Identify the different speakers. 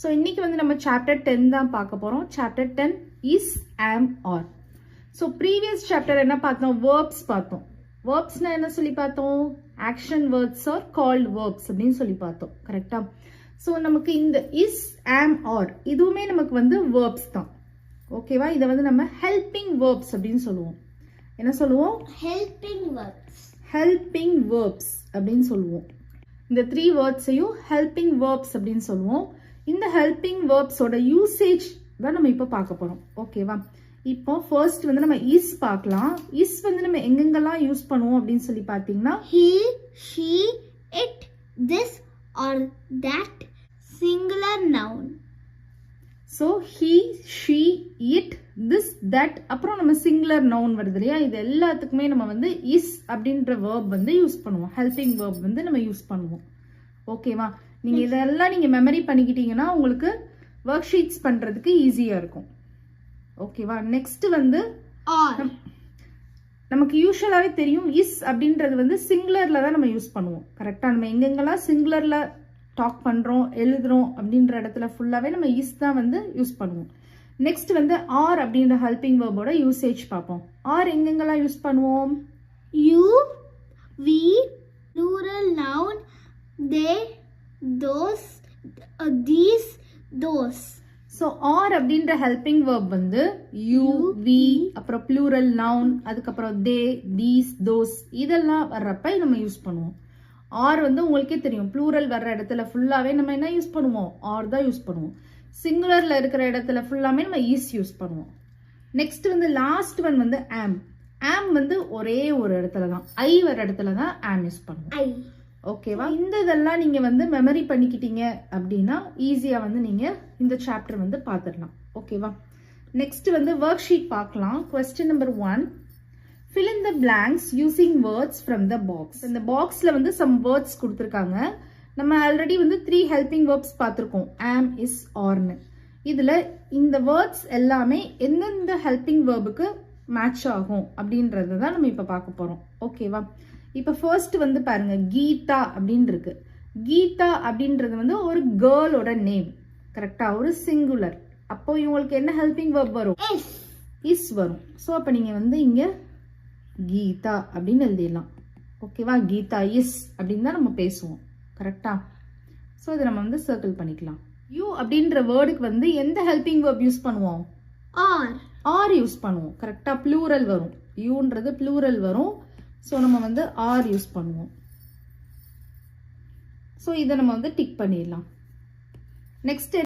Speaker 1: So இன்னைக்கு வந்து நம்ம சாப்டர் 10 தான் பார்க்க போகிறோம். சாப்டர் 10 இஸ், ஆம், ஆர். ஸோ ப்ரீவியஸ் சாப்டர் என்ன பார்த்தோம்? வேர்ப்ஸ் பார்த்தோம். வேர்ப்ஸ்னா என்ன சொல்லி பார்த்தோம்? Action words are called verbs அப்படின்னு சொல்லி பார்த்தோம். கரெக்டா? ஸோ நமக்கு இந்த இஸ், ஆம், ஆர் இதுவுமே நமக்கு வந்து வேர்ப்ஸ் தான். ஓகேவா? இதை வந்து நம்ம ஹெல்பிங் வேர்ப்ஸ் அப்படின்னு சொல்லுவோம். என்ன சொல்லுவோம்?
Speaker 2: Helping verbs.
Speaker 1: ஹெல்பிங் வேர்ப்ஸ் அப்படின்னு சொல்லுவோம். இந்த 3 வேர்ட்ஸையும் ஹெல்பிங் வேர்ப்ஸ் அப்படின்னு சொல்லுவோம். இந்த ஹெல்பிங் வேர்ப்ஸோட யூசேஜ் தான் நம்ம இப்போ பார்க்க போறோம். ஓகேவா? இப்போ ஃபர்ஸ்ட் வந்து நம்ம இஸ் பார்க்கலாம். இஸ் வந்து நம்ம எங்கெங்கெல்லாம் யூஸ் பண்ணுவோம் அப்படின்னு சொல்லி பார்த்தீங்கன்னா,
Speaker 2: he, she, it, this or that singular noun.
Speaker 1: So he, she, it, this, that அப்புறம் நம்ம சிங்குலர் நவுன் வருது இல்லையா? இது எல்லாத்துக்குமே நம்ம வந்து இஸ் அப்படின்ற வேர்ப் வந்து யூஸ் பண்ணுவோம். ஹெல்பிங் வேர்ப் வந்து நம்ம யூஸ் பண்ணுவோம். ஓகேவா? நீங்க இதெல்லாம் நீங்க மெமரி பண்ணிக்கிட்டீங்கன்னா உங்களுக்கு ஒர்க் ஷீட்ஸ் பண்றதுக்கு ஈஸியா இருக்கும். ஓகேவா? நெக்ஸ்ட் வந்து
Speaker 2: Or.
Speaker 1: நமக்கு யூஸ்வலாவே தெரியும் இஸ் அப்படின்றது வந்து சிங்குலர்ல தான் நம்ம யூஸ் பண்ணுவோம். கரெக்டா? நம்ம எங்கெங்கெல்லாம் சிங்குலர்ல டாக் பண்றோம், எழுதுறோம் அப்படின்ற இடத்துல ஃபுல்லாவே நம்ம இஸ் தான் வந்து யூஸ் பண்ணுவோம். நெக்ஸ்ட் வந்து ஆர் அப்படின்ற ஹெல்பிங் வேர்போட யூசேஜ் பார்ப்போம். ஆர் எங்கெங்கெல்லாம் யூஸ் பண்ணுவோம்?
Speaker 2: You, we, plural noun, they, those, these, those.
Speaker 1: So are அப்படின்ற ஹெல்பிங் வேர்ப் வந்து யூ, வி, அப்புறம் ப்ளூரல் நவுன், அதுக்கப்புறம் தே, தீஸ், தோஸ் இதெல்லாம் வர்றப்ப நம்ம யூஸ் பண்ணுவோம். ஆர் வந்து உங்களுக்கே தெரியும், ப்ளூரல் வர்ற இடத்துல ஃபுல்லாவே நம்ம என்ன யூஸ் பண்ணுவோம்? ஆர் தான் யூஸ் பண்ணுவோம். சிங்குலர்ல இருக்கிற இடத்துல ஃபுல்லாமே நம்ம இஸ் யூஸ் பண்ணுவோம். நெக்ஸ்ட் வந்து லாஸ்ட் ஒன் வந்து ஆம். ஆம் வந்து ஒரே ஒரு இடத்துல தான், ஐ வர இடத்துல தான் ஆம் யூஸ் பண்ணுவோம்.
Speaker 2: I.
Speaker 1: ஓகேவா? இந்த இதெல்லாம் நீங்க வந்து மெமரி பண்ணிக்கிட்டீங்க அப்படின்னா ஈஸியா வந்து நீங்க இந்த சாப்டர் வந்து பார்த்துடலாம். ஓகேவா? நெக்ஸ்ட் வந்து ஒர்க் ஷீட் பார்க்கலாம். Question number 1, fill in the blanks using words from the box. இந்த பாக்ஸ்ல வந்து some words கொடுத்திருக்காங்க. நம்ம ஆல்ரெடி வந்து 3 helping verbs பார்த்திருக்கோம், am, is, orன்னு. இதுல இந்த வேர்ட்ஸ் எல்லாமே எந்தெந்த ஹெல்பிங் வேர்புக்கு மேட்ச் ஆகும் அப்படின்றத தான் நம்ம இப்ப பார்க்க போறோம். ஓகேவா? இப்ப ஃபர்ஸ்ட் வந்து பாருங்க, கீதா அப்படின்னு இருக்கு. கீதா அப்படின்றது வந்து ஒரு கேர்ளோட நேம். கரெக்டா? ஒரு சிங்குலர். அப்போ இவங்களுக்கு என்ன ஹெல்பிங் வேர்ப் வரும்? இஸ் வரும். ஸோ அப்ப நீங்க வந்து இங்க கீதா அப்படின்னு எழுதிடலாம். ஓகேவா? கீதா இஸ் அப்படின்னு தான் நம்ம பேசுவோம். கரெக்டா? ஸோ இதை நம்ம வந்து சர்க்கிள் பண்ணிக்கலாம். யூ அப்படின்ற வேர்டுக்கு வந்து எந்த ஹெல்பிங் வேர்ப் யூஸ் பண்ணுவோம்?
Speaker 2: Or.
Speaker 1: ஆர் யூஸ் பண்ணுவோம். கரெக்டா? ப்ளூரல் வரும். யூன்றது ப்ளூரல் வரும். ஸோ நம்ம வந்து ஆர் யூஸ் பண்ணுவோம். ஸோ இதை நம்ம வந்து டிக் பண்ணிடலாம். நெக்ஸ்ட்